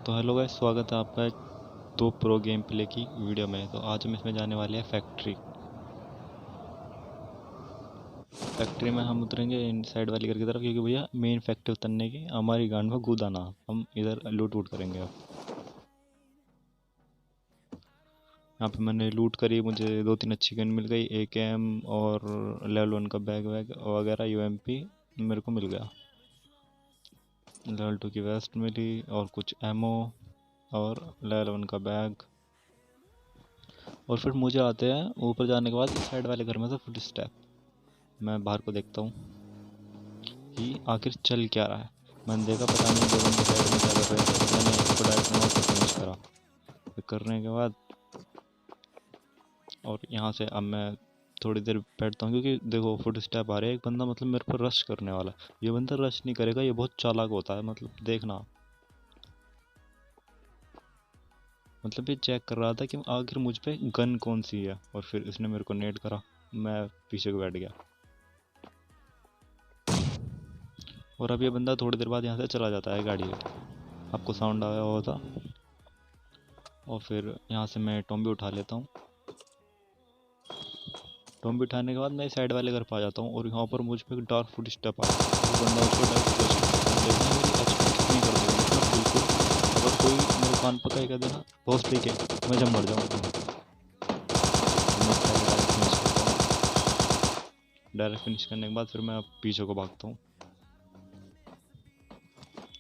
तो hello guys, स्वागत है आपका एक दो प्रो गेम प्ले की वीडियो में। तो आज हम इसमें जाने वाले हैं फैक्ट्री में हम उतरेंगे इन साइड वाली घर की तरफ, क्योंकि भैया मेन फैक्ट्री उतरने की हमारी गांड में कूदा ना, हम इधर लूट वूट करेंगे। अब यहाँ पे मैंने लूट करी, मुझे दो तीन अच्छी गन मिल गई, AKM और लेवल 1 का बैग वैग वगैरह, UMP मेरे को मिल गया। लेवल 2 की वेस्ट मिली और कुछ एमओ और लेवल 1 का बैग। और फिर मुझे आते हैं ऊपर जाने के बाद इस साइड वाले घर में से फुट स्टेप। मैं बाहर को देखता हूँ कि आखिर चल क्या रहा है। मैंने देखा पता नहीं दो बंदे साइड में क्या कर रहे थे, मैंने इसको डायरेक्ट नॉक फिनिश करा। फिर करने के बाद और यहाँ से अब मैं थोड़ी देर बैठता हूँ, क्योंकि देखो फुट स्टेप आ रहे हैं, एक बंदा मतलब मेरे पर रश करने वाला है। ये बंदा रश नहीं करेगा, ये बहुत चालाक होता है, मतलब देखना। मतलब ये चेक कर रहा था कि आखिर मुझ पे गन कौन सी है, और फिर इसने मेरे को नेट करा, मैं पीछे को बैठ गया। और अब ये बंदा थोड़ी देर बाद यहाँ से चला जाता है गाड़ी में, आपको साउंड आया हुआ था। और फिर यहाँ से मैं टॉम्बी उठा लेता हूँ। टॉम्बी उठाने के बाद मैं साइड वाले घर पर आ जाता हूँ, और यहाँ पर मुझ पर डार्क फुट स्टेप आ रहा है। वो बंदा उसको डायरेक्ट देखना मेरी HP कितनी कर देगा, मतलब बिल्कुल। अगर कोई मेरे कान पका ही कर देना बहुत ठीक है, मैं जब मर जाऊँ तो मैं डायरेक्ट फिनिश करने के बाद फिर मैं पीछे को भागता हूँ,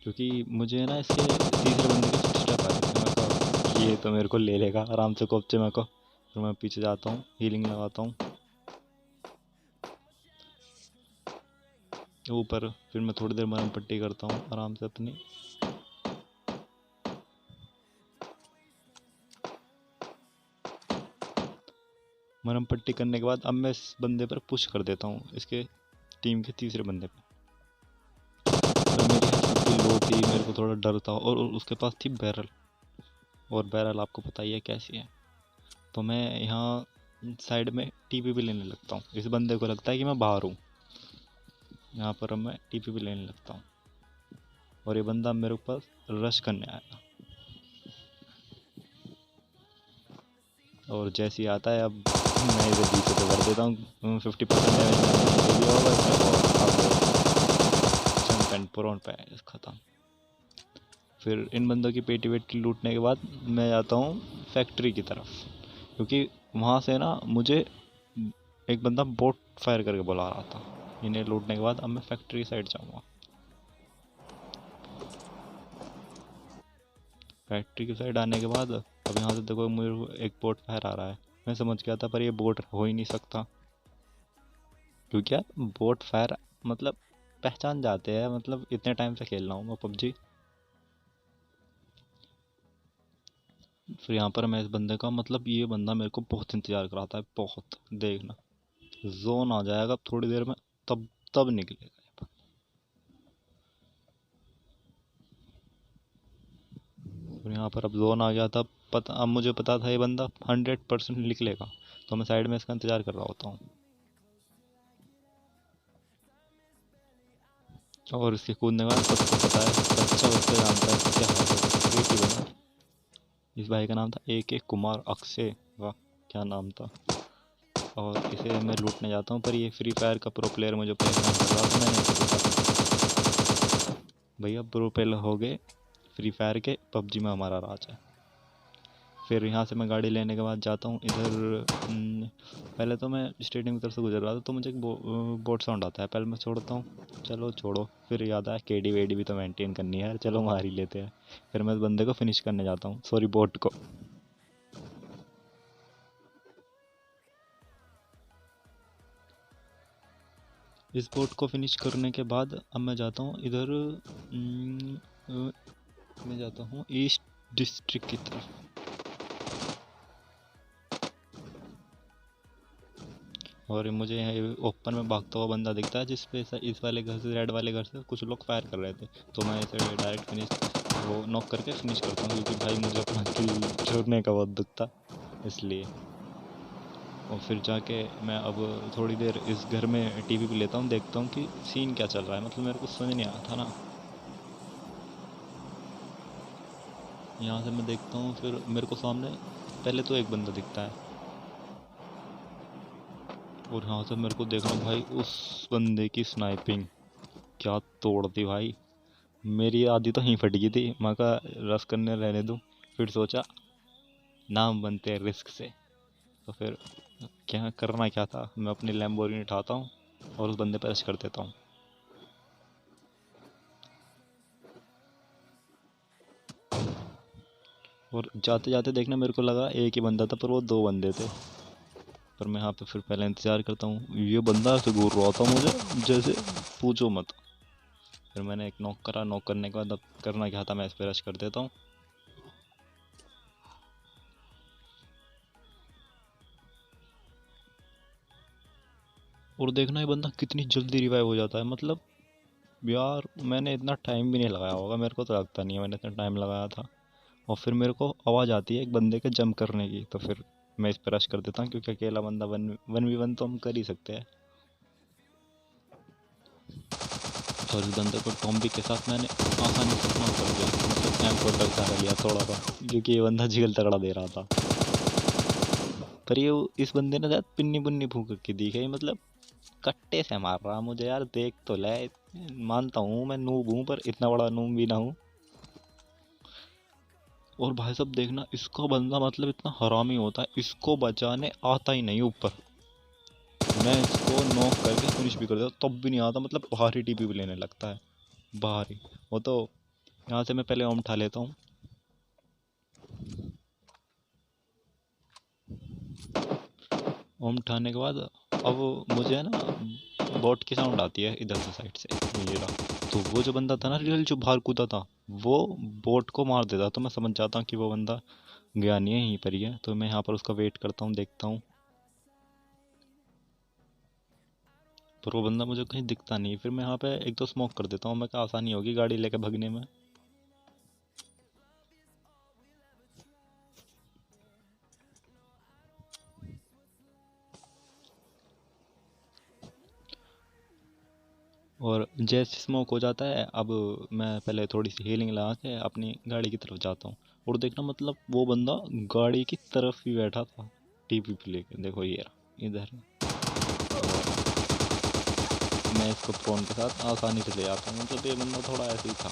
क्योंकि मुझे ना इसके तीसरे बंदे के फुटस्टेप आ रहे थे। मैं कहा ये तो मेरे को ले लेगा आराम से कोपचे मेरे को। फिर मैं पीछे जाता हूँ, हीलिंग लगाता हूँ ऊपर। फिर मैं थोड़ी देर मरहम पट्टी करता हूँ आराम से अपनी। मरहम पट्टी करने के बाद अब मैं इस बंदे पर पुश कर देता हूँ, इसके टीम के तीसरे बंदे पर। पर मेरी हेल्थ भी लो थी, मेरे को थोड़ा डर था, और उसके पास थी बैरल, और बैरल आपको पता ही है कैसी है। तो मैं यहाँ साइड में TP लेने लगता हूँ। इस बंदे को लगता है कि मैं बाहर हूँ, यहाँ पर अब मैं TP लेने लगता हूँ, और ये बंदा मेरे ऊपर रश करने आएगा। और जैसे ही आता है अब मैं इसे पीछे से भर देता हूँ। 50% डैमेज मैंने दे दिया होगा इसमें, और अब चंप एंड प्रोन पे ख़त्म। फिर इन बंदों की पेटी वेटी लूटने के बाद मैं जाता हूँ फैक्ट्री की तरफ, क्योंकि वहाँ से ना मुझे एक बंदा बोट फायर करके बुला रहा था। इन्हें लूटने के बाद अब मैं फैक्ट्री की साइड जाऊँगा। फैक्ट्री की साइड आने के बाद अब यहाँ से देखो मेरे को एक बोट फायर आ रहा है। मैं समझ गया था पर ये बोट हो ही नहीं सकता, क्योंकि यार बोट फायर मतलब पहचान जाते हैं, मतलब इतने टाइम से खेल रहा हूँ मैं PUBG। फिर यहाँ पर मैं इस बंदे का, मतलब ये बंदा मेरे को बहुत इंतज़ार कराता है, बहुत। देखना जोन आ जाएगा थोड़ी देर में, तब तब निकलेगा। फिर यहाँ पर अब जोन आ गया था, पता अब मुझे पता था ये बंदा 100% निकलेगा, तो मैं साइड में इसका इंतज़ार कर रहा होता हूँ। और इसके कूदने का सबको पता है, बच्चा बच्चा जानता है क्या हाल है। एक ही बंदा, इस भाई का नाम था AK कुमार अक्षय, वाह क्या नाम था। और इसे मैं लूटने जाता हूँ, पर ये फ्री फायर का प्रो प्लेयर मुझे परेशान कर रहा था। मैंने इसे पूछा भैया प्रो प्लेयर हो गए फ्री फायर के, PUBG में हमारा राज है। फिर यहाँ से मैं गाड़ी लेने के बाद जाता हूँ इधर। पहले तो मैं स्टेडियम की तरफ से गुजर रहा था, तो मुझे एक बोट साउंड आता है, पहले मैं छोड़ता हूँ, चलो छोड़ो। फिर याद आया KD वेडी भी तो मेंटेन करनी है यार, चलो मार ही लेते हैं। फिर मैं उस बंदे को फिनिश करने जाता हूँ, सॉरी बोट को। इस बोट को फिनिश करने के बाद अब मैं जाता हूँ इधर। मैं जाता हूँ ईस्ट डिस्ट्रिक्ट की तरफ, और मुझे यहाँ ओपन में भागता हुआ बंदा दिखता है, जिस पे इस वाले घर से, रेड वाले घर से कुछ लोग फायर कर रहे थे। तो मैं इसे डायरेक्ट फिनिश, वो नॉक करके फिनिश करता हूँ, क्योंकि भाई मुझे अपना किल छोड़ने का बहुत दुख था, इसलिए। और फिर जाके मैं अब थोड़ी देर इस घर में TV पे लेता हूँ, देखता हूँ कि सीन क्या चल रहा है, मतलब मेरे को समझ नहीं आया था ना। यहाँ से मैं देखता हूँ, फिर मेरे को सामने पहले तो एक बंदा दिखता है, और यहाँ से मेरे को देखना भाई उस बंदे की स्नाइपिंग क्या तोड़ दी भाई। मेरी आधी तो यहीं फट गई थी, मैं कहा रस करने रहने दूँ। फिर सोचा नाम बनते हैं रिस्क से, तो फिर क्या करना क्या था, मैं अपनी लैम्बोर्गिनी उठाता हूँ और उस बंदे पर रश कर देता हूँ। और जाते जाते देखना मेरे को लगा एक ही बंदा था, पर वो दो बंदे थे। पर मैं यहाँ पे फिर पहले इंतज़ार करता हूँ, ये बंदा ऐसे घूर रहा था मुझे जैसे पूछो मत। फिर मैंने एक नॉक करा, नॉक करने के बाद अब करना क्या था, मैं इस पर रश कर देता हूँ। और देखना ये बंदा कितनी जल्दी रिवाइव हो जाता है, मतलब यार मैंने इतना टाइम भी नहीं लगाया होगा, मेरे को तो लगता नहीं है मैंने इतना टाइम लगाया था। और फिर मेरे को आवाज़ आती है एक बंदे के जंप करने की, तो फिर मैं इस पर रश कर देता हूँ, क्योंकि अकेला बंदा 1v1 तो हम कर ही सकते हैं। और इस बंदे को टॉम्बी के साथ मैंने आसानी से नॉक कर दिया, मतलब एम को डर लिया थोड़ा सा, क्योंकि ये बंदा जिगल तगड़ा दे रहा था। पर ये इस बंदे ने शायद पिन्नी पुन्नी फूंक के दी है, मतलब कट्टे से मार रहा मुझे यार, देख तो ले। मानता हूँ मैं नूब हूँ, पर इतना बड़ा नूब भी ना हूँ। और भाई साहब देखना इसका बंदा मतलब इतना हरामी होता है, इसको बचाने आता ही नहीं ऊपर। मैं इसको नॉक करके फिनिश भी कर देता तब भी नहीं आता, मतलब बाहर ही टीपी भी लेने लगता है, बाहर ही। वो तो यहाँ से मैं पहले ओम उठा लेता हूँ। ओम उठाने के बाद अब मुझे है ना बोट की साउंड आती है इधर से साइड से, ये रहा। तो वो जो बंदा था ना रियल जो बाहर कूदा था, वो बोट को मार देता, तो मैं समझ जाता हूँ कि वो बंदा गया नहीं है, यहीं पर ही है। तो मैं यहाँ पर उसका वेट करता हूँ, देखता हूँ, पर वो बंदा मुझे कहीं दिखता नहीं। फिर मैं यहाँ पे एक दो स्मोक कर देता हूँ, मैं कहा आसानी होगी गाड़ी लेके भगने में। और जैसे स्मोक हो जाता है, अब मैं पहले थोड़ी सी हीलिंग लगा के अपनी गाड़ी की तरफ जाता हूँ। और देखना मतलब वो बंदा गाड़ी की तरफ ही बैठा था टीपी पे लेके, देखो ये रहा इधर है। मैं इसको प्रोन के साथ आसानी से ले आता हूँ, मतलब ये बंदा थोड़ा ऐसे ही था।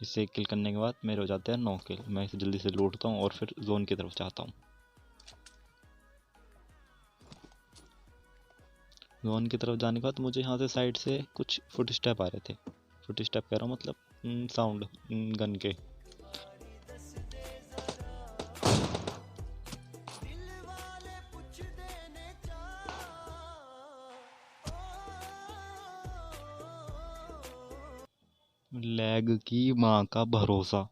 इससे किल करने के बाद मेरे हो जाते हैं 9 किल। मैं इसे जल्दी से लूटता हूँ और फिर जोन की तरफ जाता हूँ। जोन की तरफ जाने के बाद मुझे यहाँ से साइड से कुछ फुट स्टेप आ रहे थे, फुट स्टेप कह रहा हूँ मतलब साउंड गन के। लैग की माँ का भरोसा,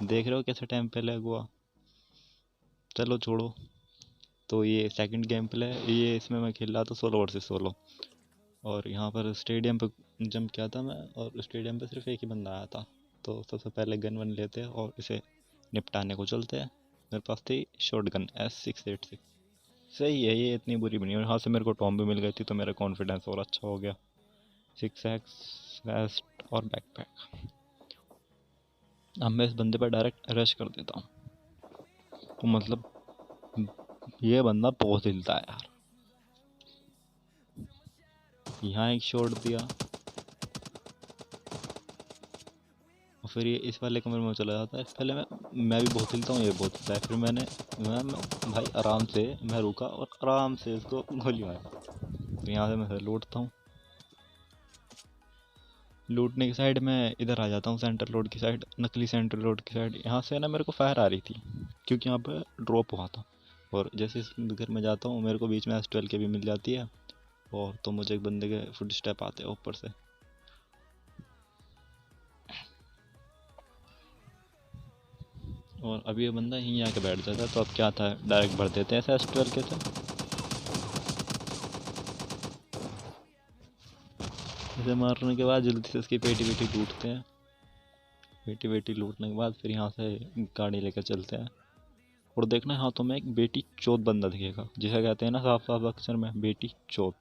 देख रहे हो कैसे टाइम पे लैग हुआ। चलो छोड़ो। तो ये सेकंड गेम प्ले है, ये इसमें मैं खेल रहा था 16 वर्सेस 16। और यहाँ पर स्टेडियम पे जंप किया था मैं, और स्टेडियम पे सिर्फ एक ही बंदा आया था। तो सबसे पहले गन वन लेते हैं और इसे निपटाने को चलते हैं। मेरे पास थी शॉर्ट गन S686। सही है, ये इतनी बुरी भी नहीं, और यहाँ से मेरे को टॉम भी मिल गई थी, तो मेरा कॉन्फिडेंस और अच्छा हो गया। 6x वेस्ट और बैकपैक। अब मैं इस बंदे पर डायरेक्ट रश कर देता हूँ। तो मतलब ये बंदा बहुत हिलता है यार। यहाँ एक शॉट दिया, और फिर ये इस वाले कमरे में चला जाता है। पहले मैं भी बहुत हिलता हूँ, ये बहुत हिलता है। फिर मैं भाई आराम से मैं रुका और आराम से इसको गोली मारी। तो यहाँ से मैं लूटता हूँ। लूटने की साइड में इधर आ जाता हूँ, सेंटर रोड की साइड, नकली सेंटर रोड की साइड। यहाँ से ना मेरे को फायर आ रही थी, क्योंकि यहाँ पे ड्रॉप हुआ था। और जैसे इस घर में जाता हूँ, मेरे को बीच में S12 के भी मिल जाती है। और तो मुझे एक बंदे के फुट स्टेप आते हैं ऊपर से। और अभी ये बंदा यहीं आके बैठ जाता है, तो अब क्या था, डायरेक्ट भर देते हैं ऐसे S12 के से। इसे मारने के बाद जल्दी से इसकी पेटी वेटी लूटते हैं। पेटी वेटी लूटने के बाद फिर यहाँ से गाड़ी लेकर चलते हैं। और देखना हाथों में एक बेटी चोद बंदा दिखेगा, जिसे कहते हैं ना साफ साफ अक्षर में, बेटी चोद।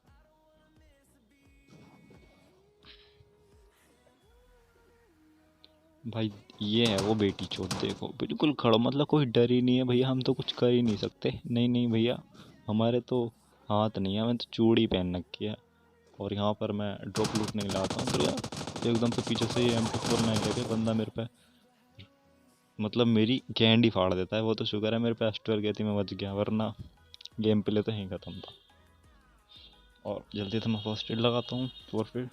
भाई ये है वो बेटी चोद, देखो बिल्कुल खड़ा, मतलब कोई डर ही नहीं है भैया, हम तो कुछ कर ही नहीं सकते। नहीं नहीं भैया, हमारे तो हाथ नहीं है, हमें तो चूड़ी पहन रखी है। और यहाँ पर मैं ड्रॉप लूटने के लिए आता हूँ, तो यार एकदम से पीछे से ये M249 लेके बंदा मेरे पे, मतलब मेरी गेंड ही फाड़ देता है। वो तो शुक्र है मेरे पे S12 गई थी, मैं बच गया, वरना गेम प्ले तो यहीं खत्म था। और जल्दी से मैं फर्स्ट एड लगाता हूँ, और फिर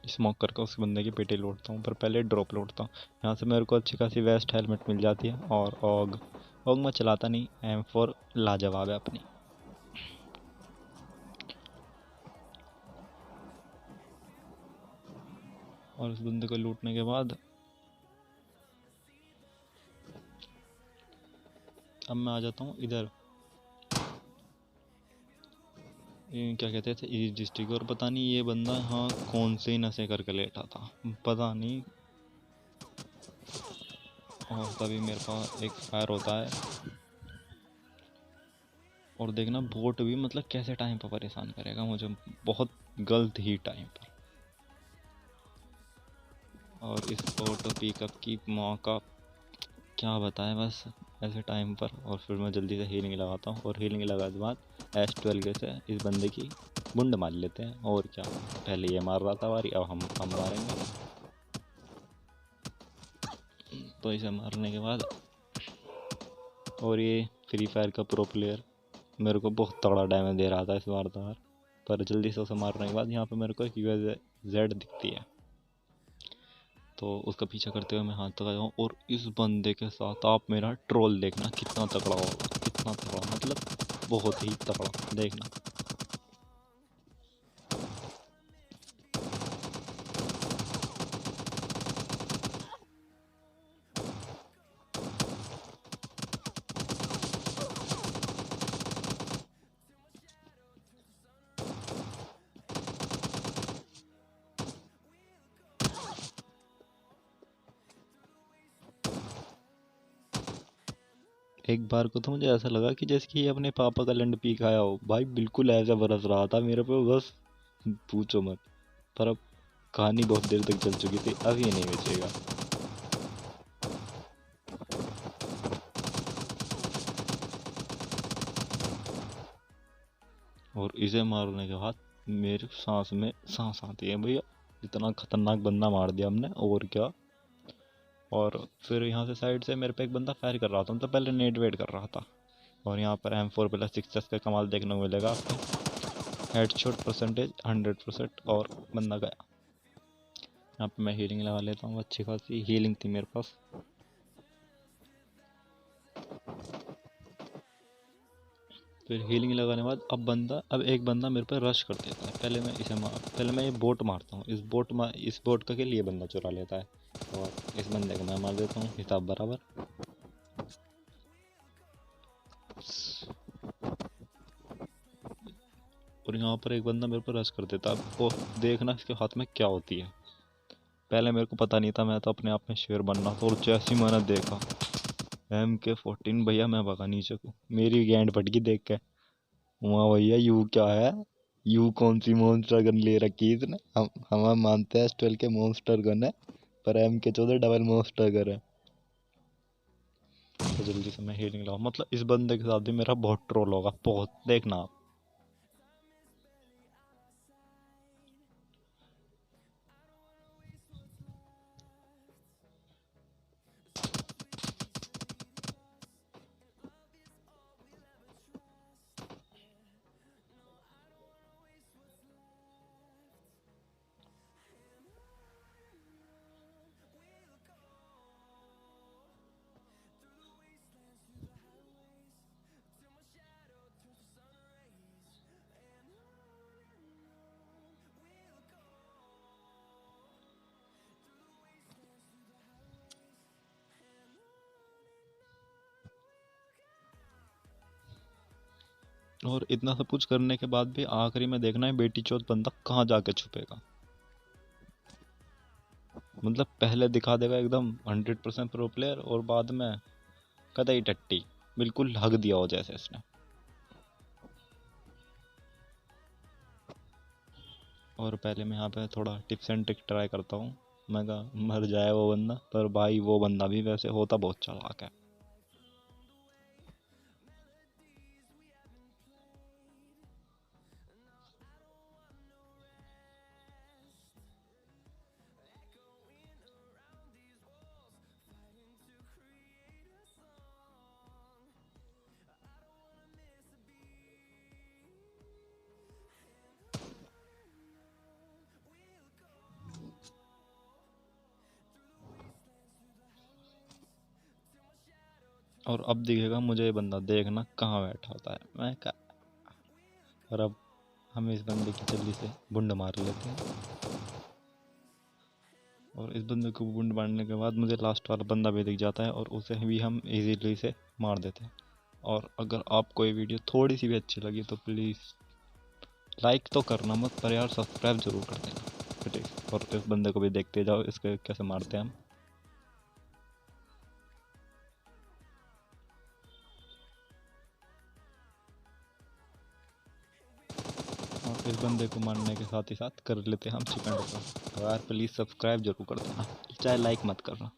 स्मोक करके उस बंदे की पेटी लूटता हूँ, पर पहले ड्रॉप लूटता हूँ। यहाँ से मेरे को अच्छी खासी वेस्ट हेलमेट मिल जाती है, और ऑग ऑग मैं चलाता नहीं, M4 लाजवाब है अपनी। और उस बंदे को लूटने के बाद अब मैं आ जाता हूँ इधर, ये क्या कहते थे, ईस्ट डिस्ट्रिक्ट। और पता नहीं ये बंदा हाँ कौन से ही नशे करके लेटा था, पता नहीं। और तभी मेरे पास एक फायर होता है, और देखना बोट भी मतलब कैसे टाइम पर परेशान करेगा मुझे, बहुत गलत ही टाइम पर। और इस ऑटो पिकअप की मौका क्या बताएं, बस ऐसे टाइम पर। और फिर मैं जल्दी से हीलिंग लगाता हूँ, और हीलिंग लगाने के बाद S12 से इस बंदे की मुंड मार लेते हैं। और क्या, पहले ये मार रहा था वारी, अब हम मारेंगे। तो इसे मारने के बाद, और ये फ्री फायर का प्रो प्लेयर मेरे को बहुत तगड़ा डैमेज दे रहा था इस बार तो यार। पर जल्दी से उसे मारने के बाद यहाँ पे मेरे को एक UAZ दिखती है, तो उसका पीछा करते हुए मैं हाथ तक आया हूँ। और इस बंदे के साथ आप मेरा ट्रोल देखना कितना तगड़ा होगा, कितना तगड़ा, मतलब बहुत ही तगड़ा, देखना। एक बार को तो मुझे ऐसा लगा कि जैसे कि ये अपने पापा का लंड पी खाया हो भाई, बिल्कुल ऐसा बरस रहा था मेरे पे, बस पूछो मत। पर अब कहानी बहुत देर तक चल चुकी थी, अब ये नहीं बचेगा। और इसे मारने के बाद मेरे सांस में सांस आती है भैया, इतना खतरनाक बंदा मार दिया हमने, और क्या। और फिर यहाँ से साइड से मेरे पे एक बंदा फायर कर रहा था, मतलब पहले नेट वेट कर रहा था। और यहाँ पर M4+6 का कमाल देखने को मिलेगा आपको, हेडशॉट परसेंटेज 100%, और बंदा गया। यहाँ पे मैं हीलिंग लगा लेता हूँ, अच्छी खासी हीलिंग थी मेरे पास। फिर हीलिंग लगाने के बाद अब एक बंदा मेरे पे रश कर देता है। पहले मैं ये बोट मारता हूँ, इस बोट का किल ये बंदा चुरा लेता है, और इस बंदे को मैं मार देता हूँ, हिसाब बराबर। और यहाँ पर एक बंदा मेरे पर रश कर देता है, वो देखना इसके हाथ में क्या होती है। पहले मेरे को पता नहीं था, मैं तो अपने आप में शेर बन रहा था, और जैसे ही मैंने देखा MK14 भैया, मैं भगा नीचे को, मेरी गेंद फट गई देख के। वहाँ भैया यू क्या है, यू कौन सी मॉन्स्टर गन ले रखी है इसने, हम मानते हैं S12 के मॉन्स्टर गन है, पर MK14 डबल मॉन्स्टर गन है। तो जल्दी से मैं हीलिंग लगाऊं, मतलब इस बंदे के साथ भी मेरा बहुत ट्रोल होगा, बहुत, देखना आप। और इतना सब कुछ करने के बाद भी आखिरी में देखना है बेटी चौथ बंदा कहाँ जाके छुपेगा। मतलब पहले दिखा देगा एकदम 100% प्रो प्लेयर, और बाद में कतई टट्टी, बिल्कुल हक दिया हो जैसे इसने। और पहले मैं यहाँ पे थोड़ा टिप्स एंड ट्रिक ट्राई करता हूँ, मैं कहा मर जाए वो बंदा, पर भाई वो बंदा भी वैसे होता बहुत चालाक है। और अब दिखेगा मुझे ये बंदा, देखना कहाँ बैठा होता है। मैं कहा और अब हम इस बंदे की जल्दी से बुंड मार लेते हैं, और इस बंदे को बुंड मारने के बाद मुझे लास्ट वाला बंदा भी दिख जाता है, और उसे भी हम इजीली से मार देते हैं। और अगर आपको ये वीडियो थोड़ी सी भी अच्छी लगी तो प्लीज़ लाइक तो करना मत, पर यार सब्सक्राइब जरूर कर देना प्लीज़। और इस बंदे को भी देखते जाओ, इसके कैसे मारते हैं हम। और इस बंदे को मारने के साथ ही साथ कर लेते हैं हम चिकन डिनर। तो यार प्लीज़ सब्सक्राइब जरूर कर देना, चाहे लाइक मत करना।